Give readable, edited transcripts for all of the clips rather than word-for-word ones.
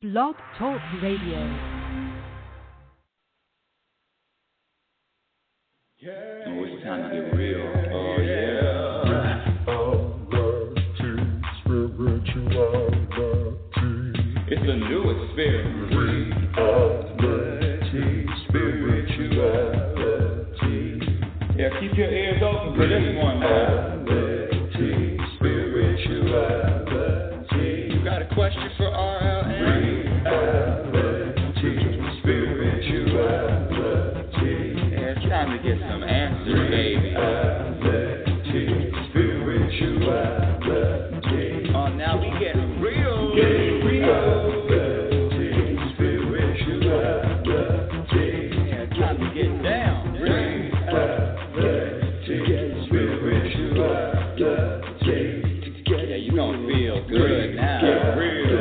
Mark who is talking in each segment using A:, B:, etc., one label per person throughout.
A: Blog Talk Radio.
B: Oh, it's time to get real. Oh, yeah. It's a new experience. Reality, spirituality. Yeah, keep your ears open for this one. Reality, spirituality. You got a question for RLN? Reality, spirituality. Yeah, it's time to get some answers, baby. Reality, spirituality. Oh, now we get real. Reality, spirituality. Yeah, it's time to get down. Reality, spirituality. Yeah, you gonna feel good now. Real good.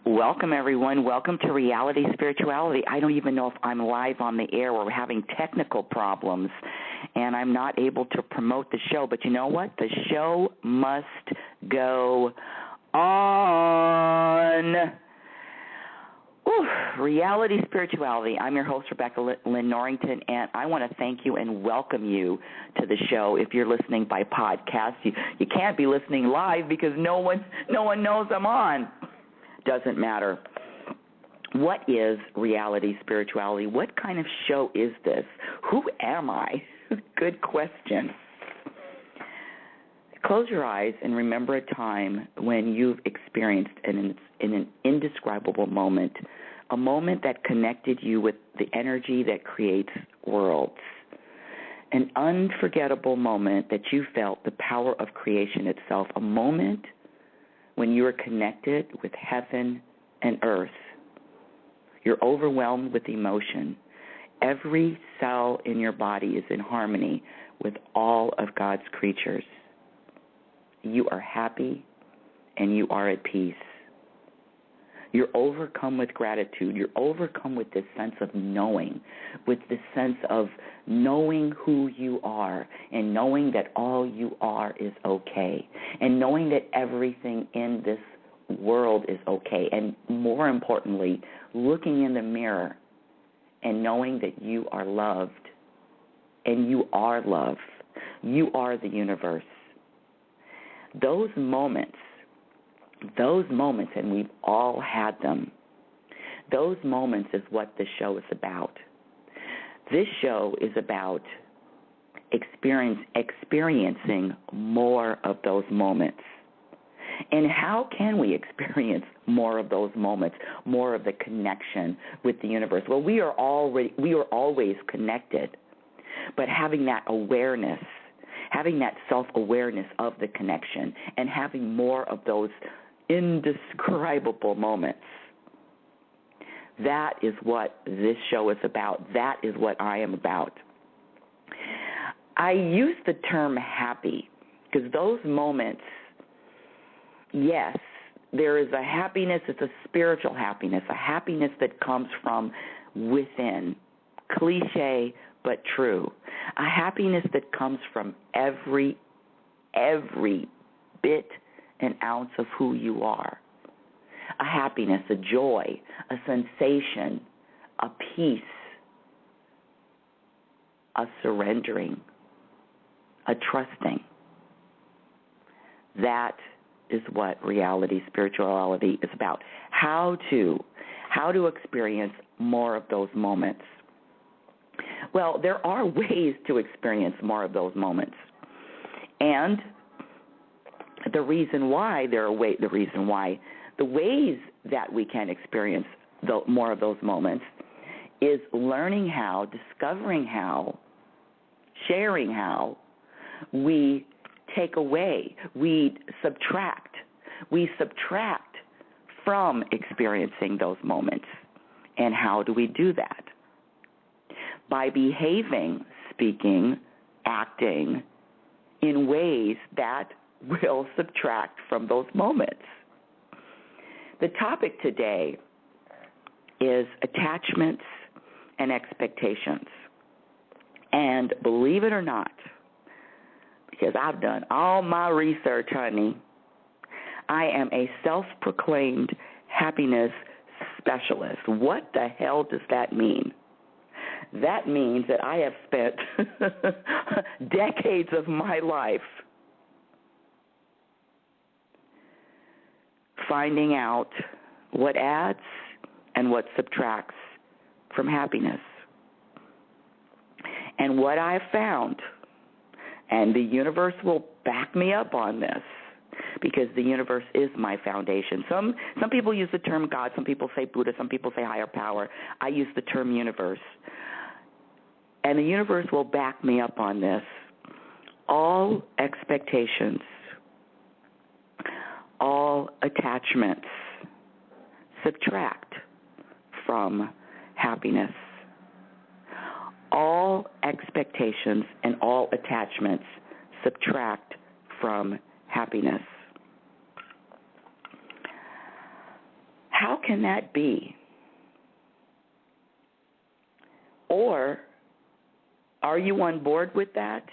C: Welcome, everyone. Welcome to Reality Spirituality. I don't even know if I'm live on the air. We're having technical problems, and I'm not able to promote the show. But you know what? The show must go on. Ooh, Reality Spirituality. I'm your host, Rebecca Lynn Norrington, and I want to thank you and welcome you to the show. If you're listening by podcast, you can't be listening live because no one knows I'm on. Doesn't matter. What is Reality Spirituality? What kind of show is this? Who am I? Good question. Close your eyes and remember a time when you've experienced in an indescribable moment, a moment that connected you with the energy that creates worlds, an unforgettable moment that you felt the power of creation itself, a moment when you are connected with heaven and earth. You're overwhelmed with emotion. Every cell in your body is in harmony with all of God's creatures. You are happy and you are at peace. You're overcome with gratitude. You're overcome with this sense of knowing, with this sense of knowing who you are and knowing that all you are is okay and knowing that everything in this world is okay. And more importantly, looking in the mirror and knowing that you are loved and you are love. You are the universe. Those moments, and we've all had them, those moments is what this show is about. This show is about experiencing more of those moments. And how can we experience more of those moments, more of the connection with the universe? Well, we are always connected, but having that awareness, having that self-awareness of the connection and having more of those indescribable moments. That is what this show is about. That is what I am about. I use the term happy because those moments, yes, there is a happiness. It's a spiritual happiness, a happiness that comes from within. Cliche, but true. A happiness that comes from every bit and ounce of who you are. A happiness, a joy, a sensation, a peace, a surrendering, a trusting. That is what Reality Spirituality is about. How to experience more of those moments. Well, there are ways to experience more of those moments. And the ways that we can experience more of those moments is learning how, discovering how, sharing how we take away, we subtract from experiencing those moments. And how do we do that? By behaving, speaking, acting in ways that will subtract from those moments. The topic today is attachments and expectations. And believe it or not, because I've done all my research, honey. I am a self-proclaimed happiness specialist. What the hell does that mean? That means that I have spent decades of my life finding out what adds and what subtracts from happiness. And what I've found, and the universe will back me up on this, because the universe is my foundation. Some people use the term God, some people say Buddha, some people say higher power. I use the term universe. And the universe will back me up on this. All expectations, all attachments subtract from happiness. All expectations and all attachments subtract from happiness. How can that be? Or are you on board with that?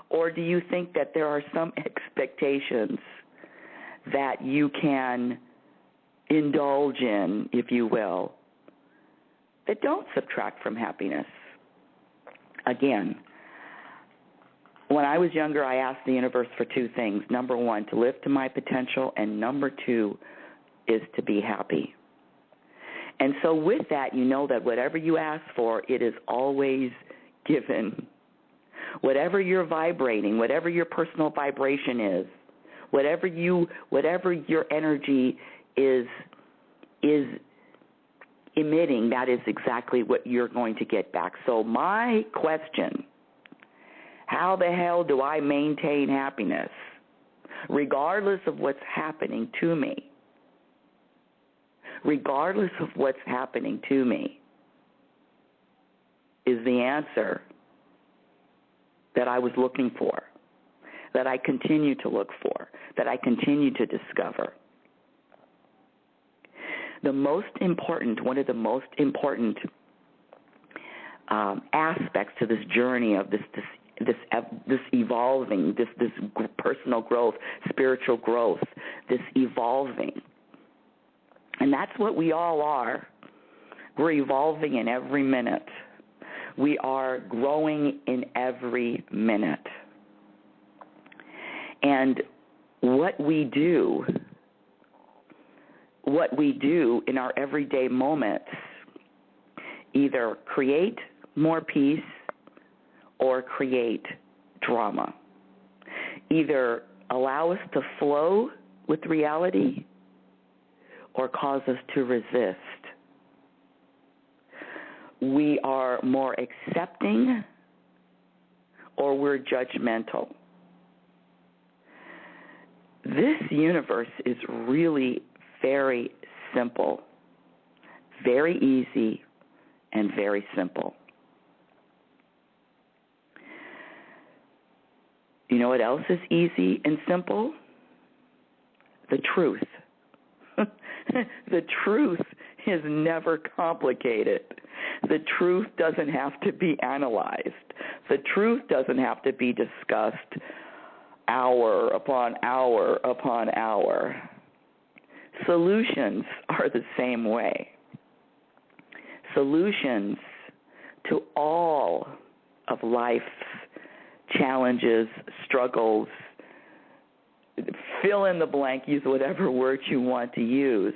C: Or do you think that there are some expectations that you can indulge in, if you will, that don't subtract from happiness? Again, when I was younger, I asked the universe for two things. Number one, to live to my potential, and number two is to be happy. And so with that, you know that whatever you ask for, it is always given. Whatever you're vibrating, whatever your personal vibration is, whatever your energy is emitting, that is exactly what you're going to get back. So my question, how the hell do I maintain happiness regardless of what's happening to me? Regardless of what's happening to me is the answer that I was looking for, that I continue to look for, that I continue to discover. One of the most important aspects to this journey of this evolving, this personal growth, spiritual growth, this evolving. And that's what we all are. We're evolving in every minute. We are growing in every minute. And what we do in our everyday moments either create more peace or create drama. Either allow us to flow with reality or cause us to resist. We are more accepting or we're judgmental. This universe is really very simple, very easy, and very simple. You know what else is easy and simple? The truth. The truth is never complicated. The truth doesn't have to be analyzed. The truth doesn't have to be discussed hour upon hour upon hour. Solutions are the same way. Solutions to all of life's challenges, struggles, fill in the blank, use whatever word you want to use.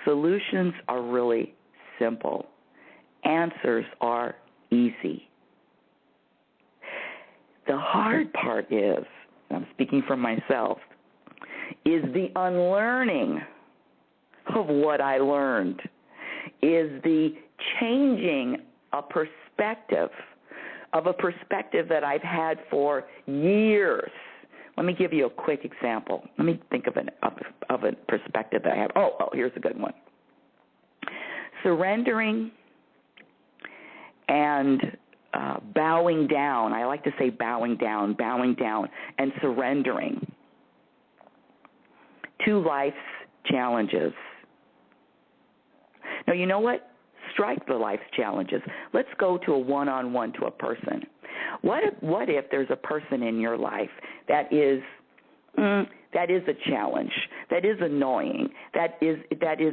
C: Solutions are really simple. Answers are easy. The hard part is, I'm speaking for myself, is the unlearning of what I learned, is the changing a perspective that I've had for years. Let me give you a quick example. Let me think of a perspective that I have. Oh, here's a good one. Surrendering and bowing down. I like to say bowing down, and surrendering to life's challenges. Now, you know what? strike the life's challenges. Let's go to a one-on-one to a person. What if there's a person in your life that is a challenge, that is annoying, that is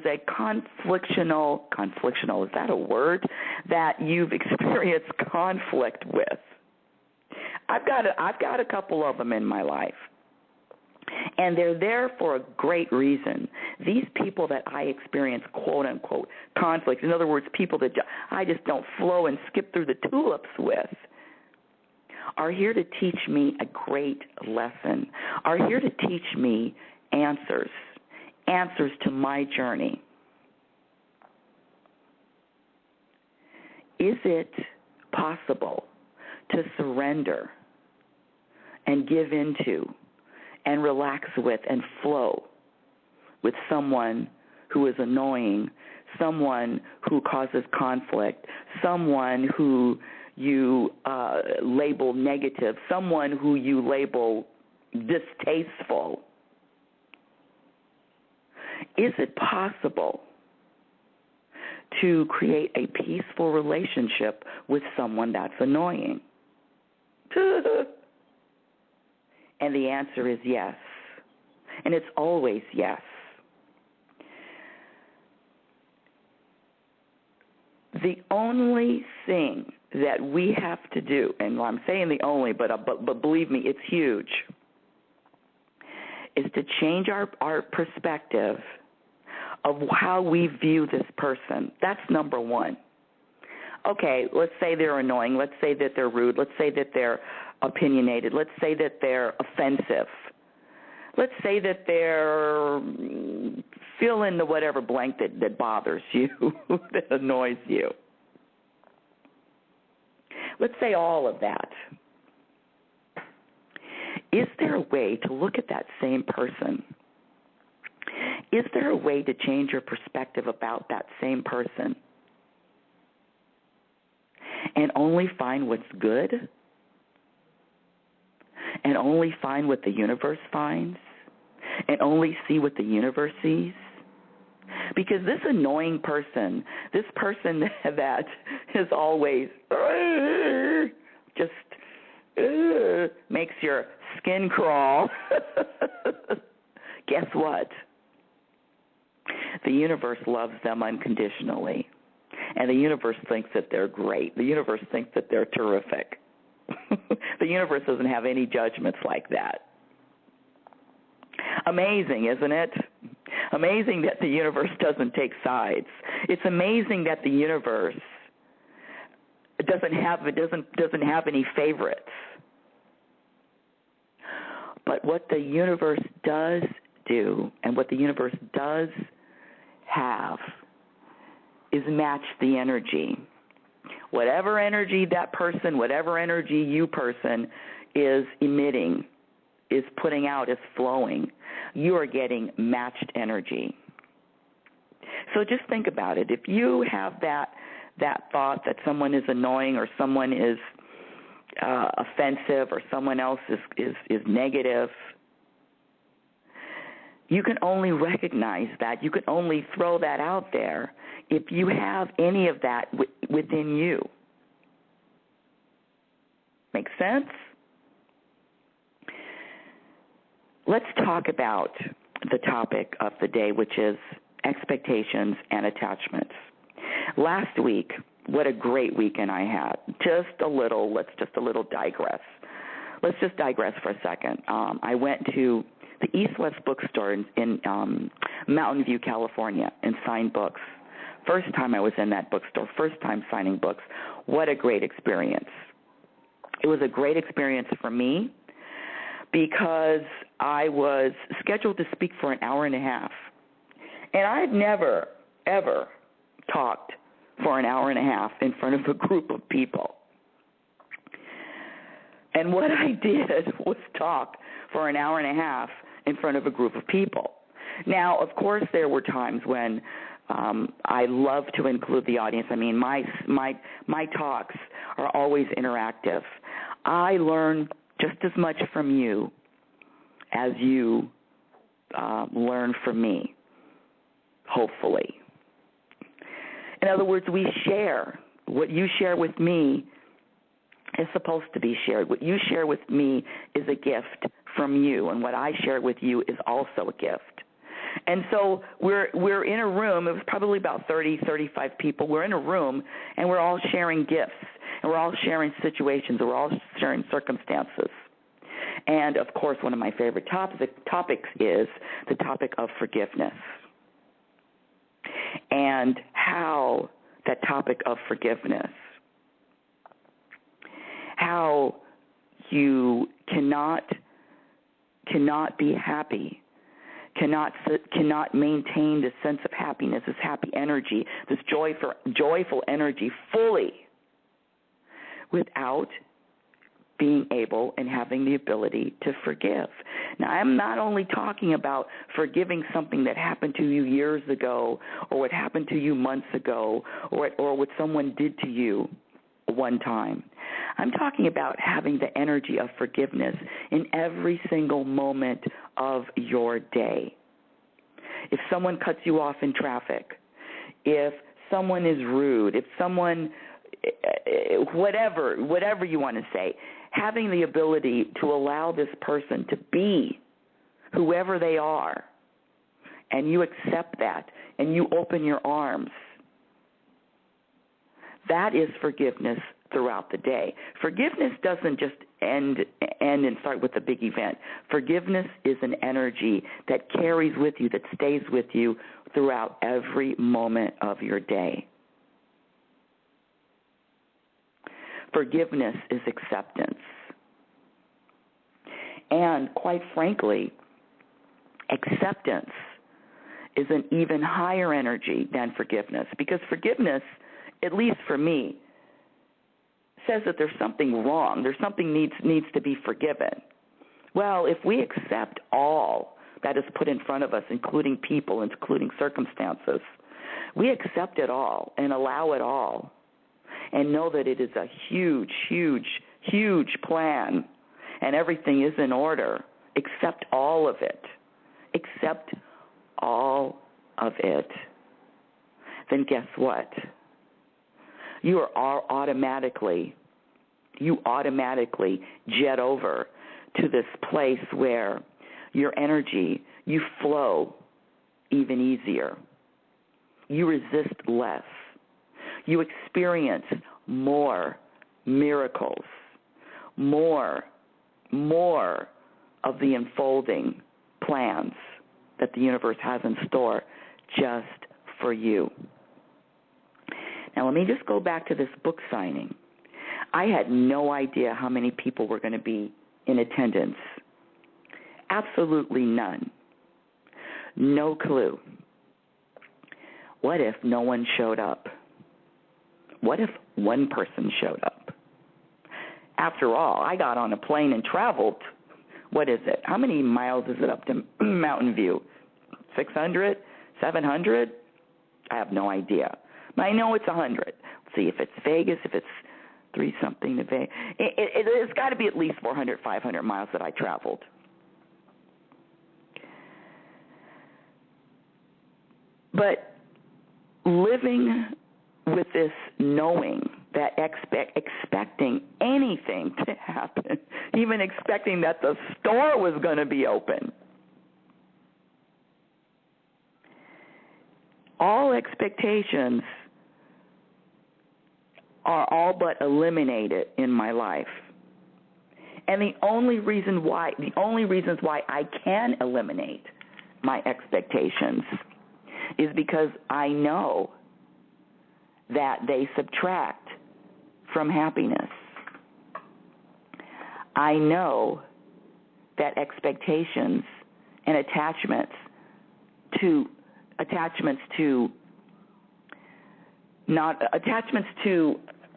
C: a conflictional, is that a word, that you've experienced conflict with? I've got a couple of them in my life. And they're there for a great reason. These people that I experience, quote-unquote, conflicts, in other words, people that I just don't flow and skip through the tulips with, are here to teach me a great lesson, are here to teach me answers to my journey. Is it possible to surrender and give into and relax with and flow with someone who is annoying, someone who causes conflict, someone who you label negative, someone who you label distasteful? Is it possible to create a peaceful relationship with someone that's annoying? And the answer is yes. And it's always yes. The only thing that we have to do, and I'm saying the only, but believe me, it's huge, is to change our perspective of how we view this person. That's number one. Okay, let's say they're annoying. Let's say that they're rude. Let's say that they're opinionated. Let's say that they're offensive. Let's say that they're fill in the whatever blank that bothers you, that annoys you. Let's say all of that. Is there a way to look at that same person? Is there a way to change your perspective about that same person and only find what's good and only find what the universe finds and only see what the universe sees? Because this annoying person, this person that is always just makes your skin crawl, guess what? The universe loves them unconditionally. And the universe thinks that they're great. The universe thinks that they're terrific. The universe doesn't have any judgments like that. Amazing, isn't it? Amazing that the universe doesn't take sides. It's amazing that the universe doesn't have any favorites. But what the universe does do, and what the universe does have, is match the energy. Whatever energy that person, whatever energy you person is emitting, is putting out, is flowing, you are getting matched energy. So just think about it. If you have that thought that someone is annoying or someone is offensive or someone else is negative, you can only recognize that. You can only throw that out there if you have any of that within you. Make sense? Let's talk about the topic of the day, which is expectations and attachments. Last week, what a great weekend I had. Let's just digress. Let's just digress for a second. I went to the East-West bookstore in Mountain View, California, and signed books. First time I was in that bookstore, first time signing books. What a great experience. It was a great experience for me because I was scheduled to speak for an hour and a half. And I had never, ever talked for an hour and a half in front of a group of people. And what I did was talk for an hour and a half in front of a group of people. Now, of course, there were times when I love to include the audience. I mean, my talks are always interactive. I learn just as much from you as you learn from me, hopefully. In other words, we share. What you share with me is supposed to be shared. What you share with me is a gift from you, and what I share with you is also a gift. And so we're in a room. It was probably about 30, 35 people. We're in a room, and we're all sharing gifts, and we're all sharing situations, and we're all sharing circumstances. And, of course, one of my favorite topics is the topic of forgiveness, and how that topic of forgiveness, how you cannot be happy, cannot maintain this sense of happiness, this happy energy, this joyful energy fully without being able and having the ability to forgive. Now, I'm not only talking about forgiving something that happened to you years ago, or what happened to you months ago, or what someone did to you one time. I'm talking about having the energy of forgiveness in every single moment of your day. If someone cuts you off in traffic, if someone is rude, if someone, whatever you want to say, having the ability to allow this person to be whoever they are, and you accept that, and you open your arms, that is forgiveness throughout the day. Forgiveness doesn't just end and start with a big event. Forgiveness is an energy that carries with you, that stays with you throughout every moment of your day. Forgiveness is acceptance. And quite frankly, acceptance is an even higher energy than forgiveness, because forgiveness, at least for me, says that there's something wrong. There's something needs to be forgiven. Well, if we accept all that is put in front of us, including people, including circumstances, we accept it all and allow it all, and know that it is a huge, huge, huge plan, and everything is in order. Accept all of it. Accept all of it. Then guess what? You automatically jet over to this place where your energy, you flow even easier. You resist less. You experience more miracles, more of the unfolding plans that the universe has in store just for you. Now, let me just go back to this book signing. I had no idea how many people were going to be in attendance. Absolutely none. No clue. What if no one showed up? What if one person showed up? After all, I got on a plane and traveled. What is it? How many miles is it up to Mountain View? 600? 700? I have no idea. But I know it's 100. Let's see if it's Vegas, if it's 3-something to Vegas. It's got to be at least 400, 500 miles that I traveled. But living with this knowing that expecting anything to happen, even expecting that the store was going to be open, all expectations are all but eliminated in my life. And the only reasons why I can eliminate my expectations is because I know that they subtract from happiness. I know that expectations and attachments to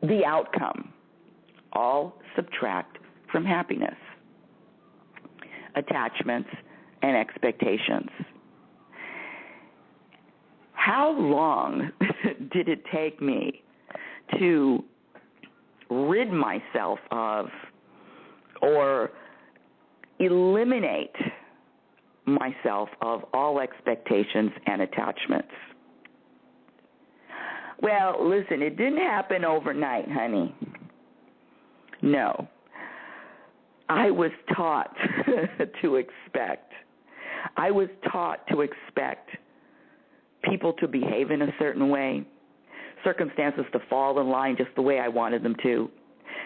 C: the outcome all subtract from happiness. Attachments and expectations. How long did it take me to rid myself of or eliminate myself of all expectations and attachments? Well, listen, it didn't happen overnight, honey. No. I was taught to expect. I was taught to expect people to behave in a certain way, circumstances to fall in line just the way I wanted them to.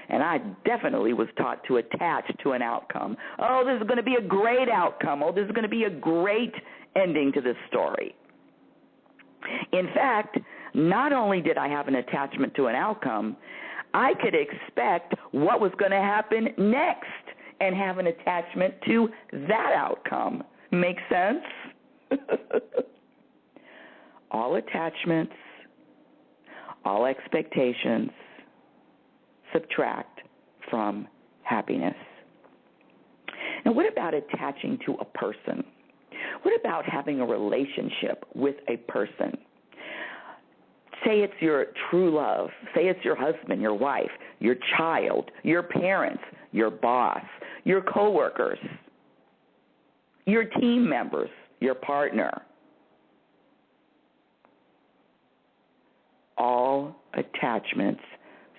C: And I definitely was taught to attach to an outcome. Oh, this is going to be a great outcome. Oh, this is going to be a great ending to this story. In fact, not only did I have an attachment to an outcome, I could expect what was going to happen next and have an attachment to that outcome. Make sense? All attachments, all expectations subtract from happiness. Now, what about attaching to a person? What about having a relationship with a person? Say it's your true love. Say it's your husband, your wife, your child, your parents, your boss, your coworkers, your team members, your partner. All attachments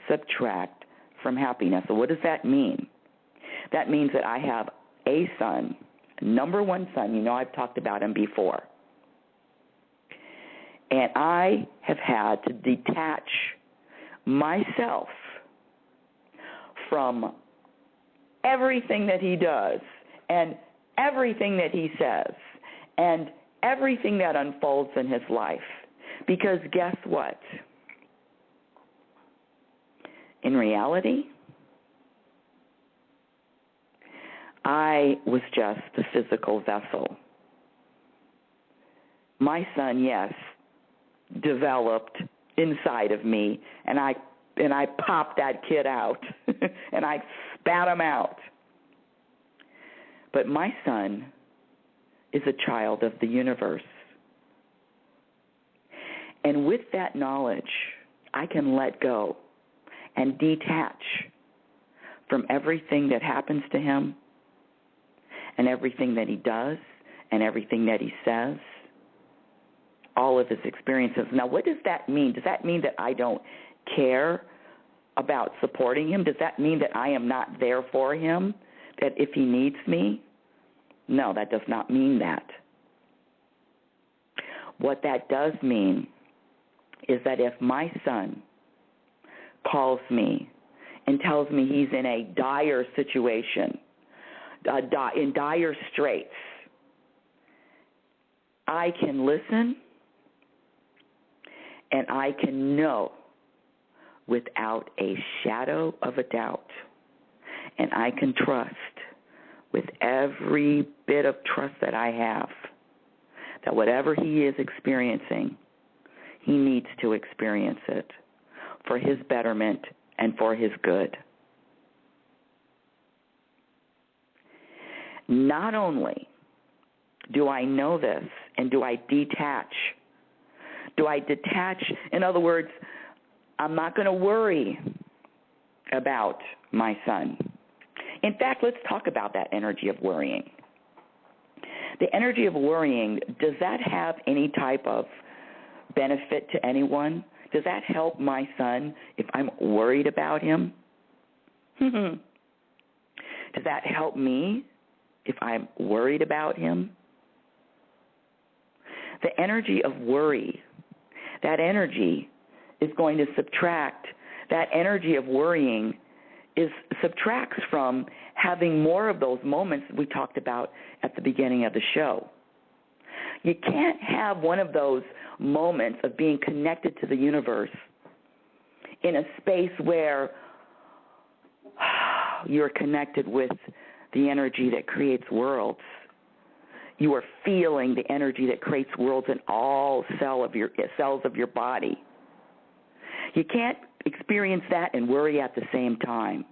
C: subtract from happiness. So what does that mean? That means that I have a son, number one son. You know I've talked about him before. And I have had to detach myself from everything that he does and everything that he says and everything that unfolds in his life. Because guess what? In reality, I was just the physical vessel. My son, yes, developed inside of me, and I popped that kid out, and I spat him out. But my son is a child of the universe. And with that knowledge, I can let go and detach from everything that happens to him and everything that he does and everything that he says, all of his experiences. Now, what does that mean? Does that mean that I don't care about supporting him? Does that mean that I am not there for him, that if he needs me? No, that does not mean that. What that does mean is that if my son calls me and tells me he's in a dire situation, in dire straits, I can listen and I can know without a shadow of a doubt, and I can trust with every bit of trust that I have that whatever he is experiencing, he needs to experience it for his betterment and for his good. Not only do I know this and do I detach, in other words, I'm not going to worry about my son. In fact, let's talk about that energy of worrying. The energy of worrying, does that have any type of benefit to anyone? Does that help my son if I'm worried about him? Does that help me if I'm worried about him? The energy of worry, that energy is going to subtract. That energy of worrying subtracts from having more of those moments we talked about at the beginning of the show. You can't have one of those moments of being connected to the universe in a space where you're connected with the energy that creates worlds. You are feeling the energy that creates worlds in all cells of your body. You can't experience that and worry at the same time.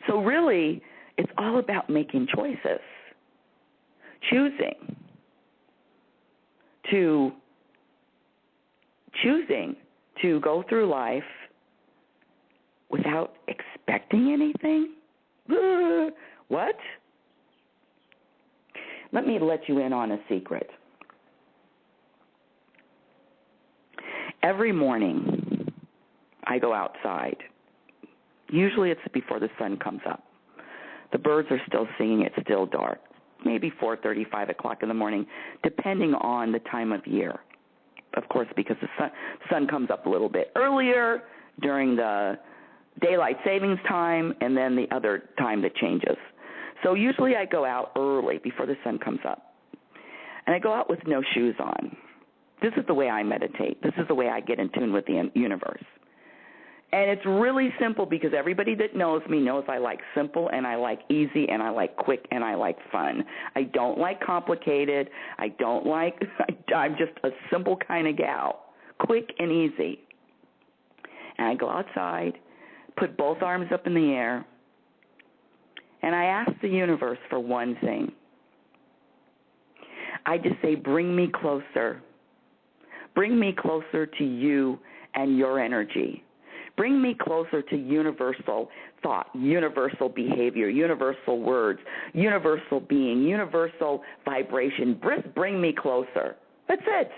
C: So really, it's all about making choices, choosing to go through life without expecting anything. What? Let me let you in on a secret. every morning I go outside. Usually it's before the sun comes up. The birds are still singing. It's still dark. Maybe 4:30, 5 o'clock in the morning, depending on the time of year. Of course, because the sun comes up a little bit earlier during the daylight savings time, and then the other time that changes. So usually I go out early before the sun comes up. And I go out with no shoes on. This is the way I meditate. This is the way I get in tune with the universe. And it's really simple because everybody that knows me knows I like simple and I like easy and I like quick and I like fun. I don't like complicated. I'm just a simple kind of gal, quick and easy. And I go outside, put both arms up in the air, and I ask the universe for one thing. I just say, bring me closer. Bring me closer to you and your energy. Bring me closer to universal thought, universal behavior, universal words, universal being, universal vibration. Bring me closer. That's it.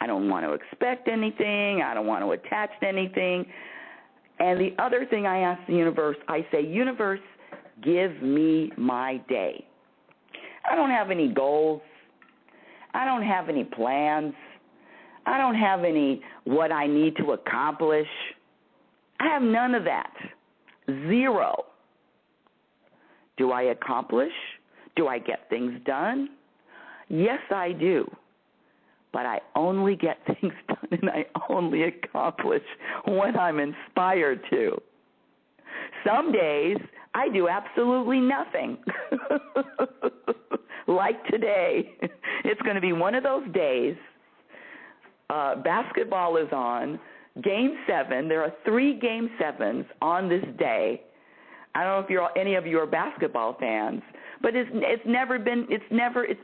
C: I don't want to expect anything. I don't want to attach to anything. And the other thing I ask the universe, I say, universe, give me my day. I don't have any goals. I don't have any plans. I don't have any what I need to accomplish. I have none of that. Zero. Do I accomplish? Do I get things done? Yes, I do. But I only get things done and I only accomplish when I'm inspired to. Some days I do absolutely nothing. Like today. It's going to be one of those days. Basketball is on. Game 7. There are 3 Game 7s on this day. I don't know if any of you are basketball fans, but it's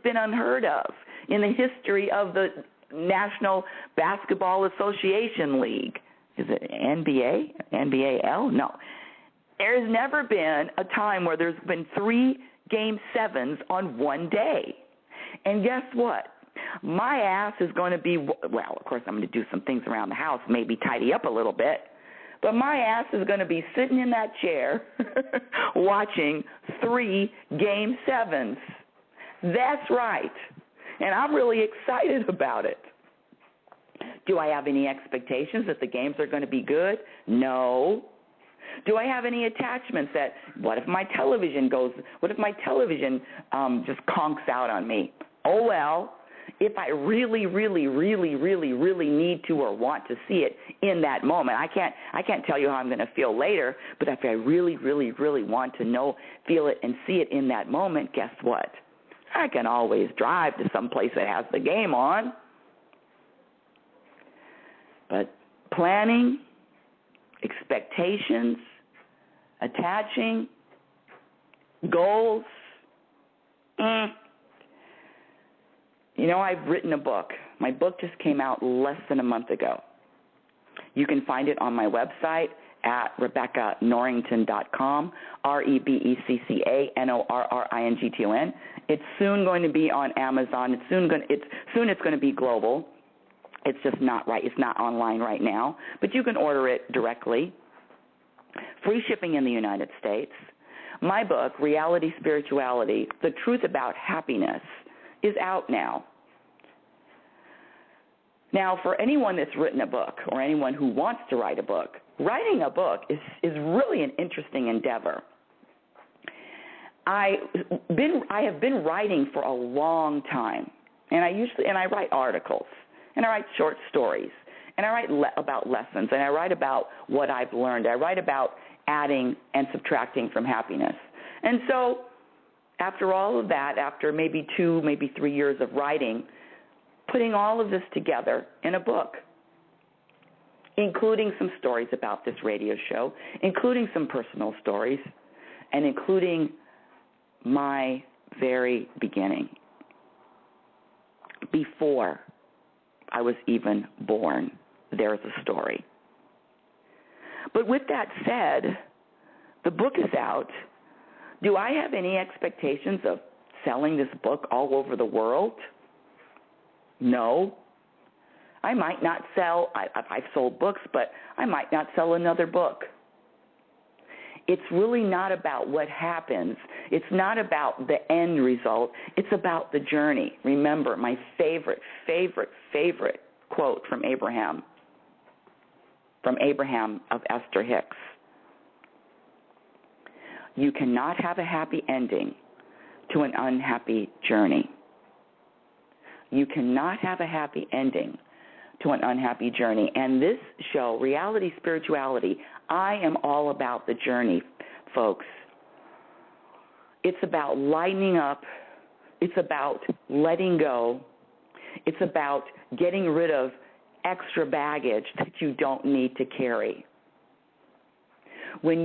C: been unheard of in the history of the National Basketball Association League. Is it NBA? NBAL? No. There's never been a time where there's been 3 Game 7s on one day. And guess what? My ass is going to be, well, of course I'm going to do some things around the house, maybe tidy up a little bit, but my ass is going to be sitting in that chair watching 3 Game 7s. That's right. And I'm really excited about it. Do I have any expectations that the games are going to be good? No. Do I have any attachments that, what if my television just conks out on me? Oh, well. If I really, really, really, really, really need to or want to see it in that moment, I can't tell you how I'm going to feel later, but if I really, really, really want to know, feel it, and see it in that moment, guess what? I can always drive to some place that has the game on. But planning, expectations, attaching, goals, You know, I've written a book. My book just came out less than a month ago. You can find it on my website at RebeccaNorrington.com, RebeccaNorrington. It's soon going to be on Amazon. It's soon going to be global. It's just not right. It's not online right now, but you can order it directly. Free shipping in the United States. My book, RealitySpirituality, The Truth About Happiness, is out now. Now, for anyone that's written a book or anyone who wants to write a book, writing a book is really an interesting endeavor. I have been writing for a long time, and I write articles, and I write short stories, and I write about lessons, and I write about what I've learned. I write about adding and subtracting from happiness. And so after all of that, after maybe 2, maybe 3 years of writing, putting all of this together in a book, including some stories about this radio show, including some personal stories, and including my very beginning, before I was even born. There's a story. But with that said, the book is out. Do I have any expectations of selling this book all over the world? No. I might not sell, I've sold books, but I might not sell another book. It's really not about what happens. It's not about the end result. It's about the journey. Remember, my favorite quote from Abraham of Esther Hicks. You cannot have a happy ending to an unhappy journey. You cannot have a happy ending to an unhappy journey. And this show, Reality Spirituality, I am all about the journey, folks. It's about lightening up. It's about letting go. It's about getting rid of extra baggage that you don't need to carry. Let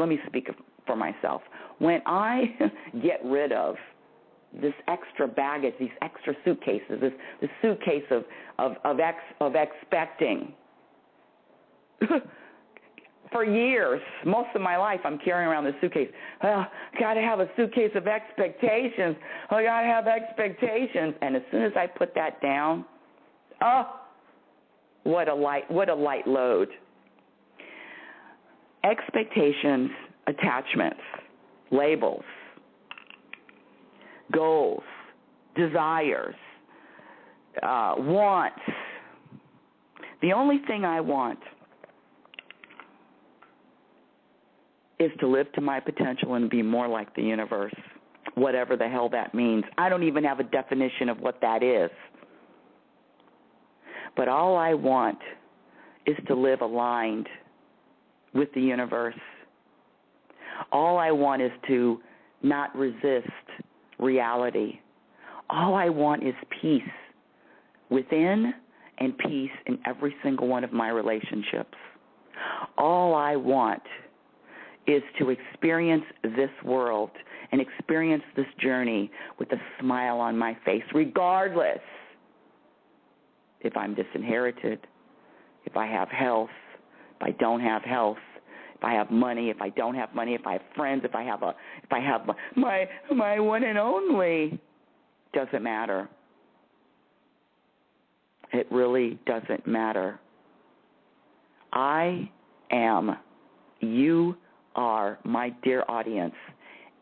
C: me speak for myself. When I get rid of this extra baggage, these extra suitcases, this suitcase of expecting. For years, most of my life, I'm carrying around this suitcase. Well, got to have a suitcase of expectations. I got to have expectations. And as soon as I put that down, what a light load. Expectations, attachments, labels, goals, desires, wants. The only thing I want is to live to my potential and be more like the universe, whatever the hell that means. I don't even have a definition of what that is. But all I want is to live aligned with the universe. All I want is to not resist reality. All I want is peace within and peace in every single one of my relationships. All I want is to experience this world and experience this journey with a smile on my face, regardless if I'm disinherited, if I have health, if I don't have health, if I have money, if I don't have money, if I have friends, if I have my one and only. Doesn't matter. It really doesn't matter. I am, you are, my dear audience,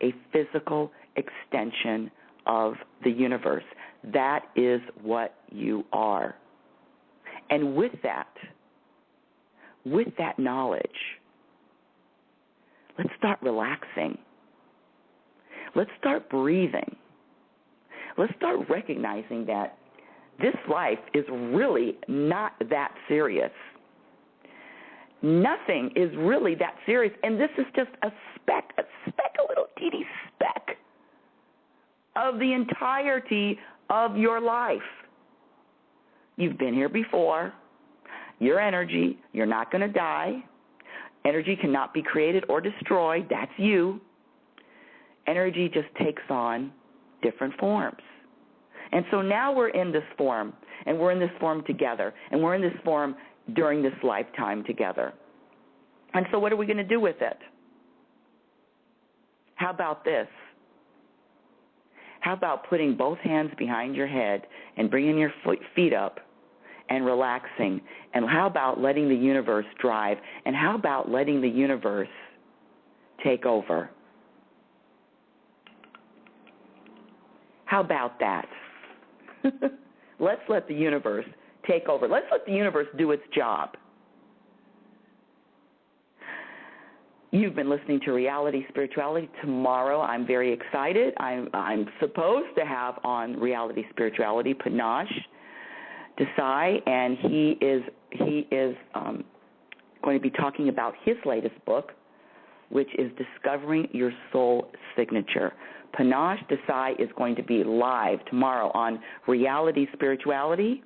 C: a physical extension of the universe. That is what you are. And with that knowledge, let's start relaxing. Let's start breathing. Let's start recognizing that this life is really not that serious. Nothing is really that serious, and this is just a little teeny speck of the entirety of your life. You've been here before. Your energy, you're not going to die. Energy cannot be created or destroyed. That's you. Energy just takes on different forms. And so now we're in this form, and we're in this form together, and we're in this form during this lifetime together. And so what are we going to do with it? How about this? How about putting both hands behind your head and bringing your feet up and relaxing? And how about letting the universe drive? And how about letting the universe take over? How about that? Let's let the universe take over. Let's let the universe do its job. You've been listening to Reality Spirituality. Tomorrow, I'm very excited. I'm supposed to have on Reality Spirituality Panache Desai, and he is going to be talking about his latest book, which is Discovering Your Soul Signature. Panache Desai is going to be live tomorrow on Reality Spirituality.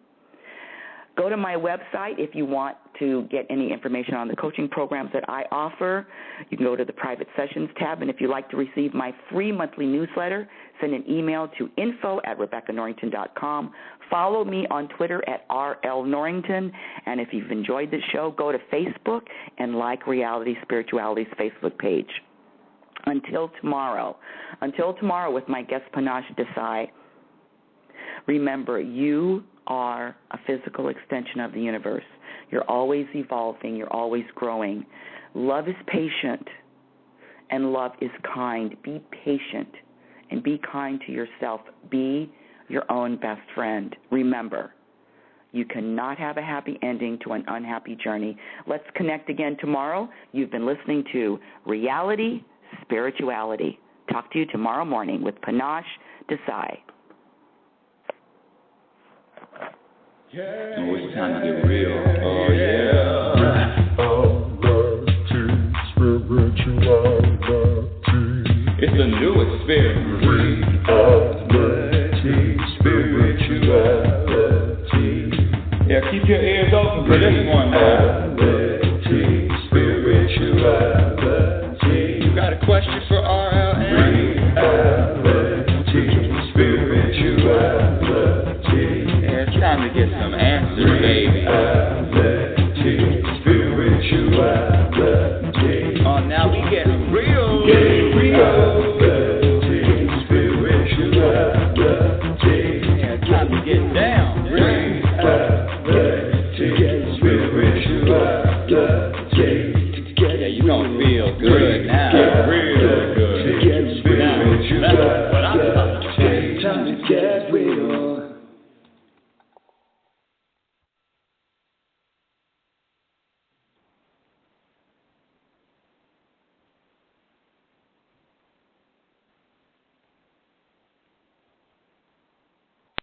C: Go to my website if you want to get any information on the coaching programs that I offer. You can go to the Private Sessions tab, and if you'd like to receive my free monthly newsletter, send an email to info@RebeccaNorrington.com. Follow me on Twitter at RLNorrington, and if you've enjoyed this show, go to Facebook and like Reality Spirituality's Facebook page. Until tomorrow with my guest Panache Desai, Remember, you are a physical extension of the universe. You're always evolving. You're always growing. Love is patient, and love is kind. Be patient, and be kind to yourself. Be your own best friend. Remember, you cannot have a happy ending to an unhappy journey. Let's connect again tomorrow. You've been listening to Reality Spirituality. Talk to you tomorrow morning with Panache Desai.
B: Yeah. Oh, it's time to get real. Oh, yeah. It's the new experience. Reality Spirituality. Yeah, keep your ears open for this one. Reality Spirituality. You got a question for RLN? Reality Spirituality. Yeah, it's time to get some answers, baby. Reality Spirituality. Oh, now we getting real.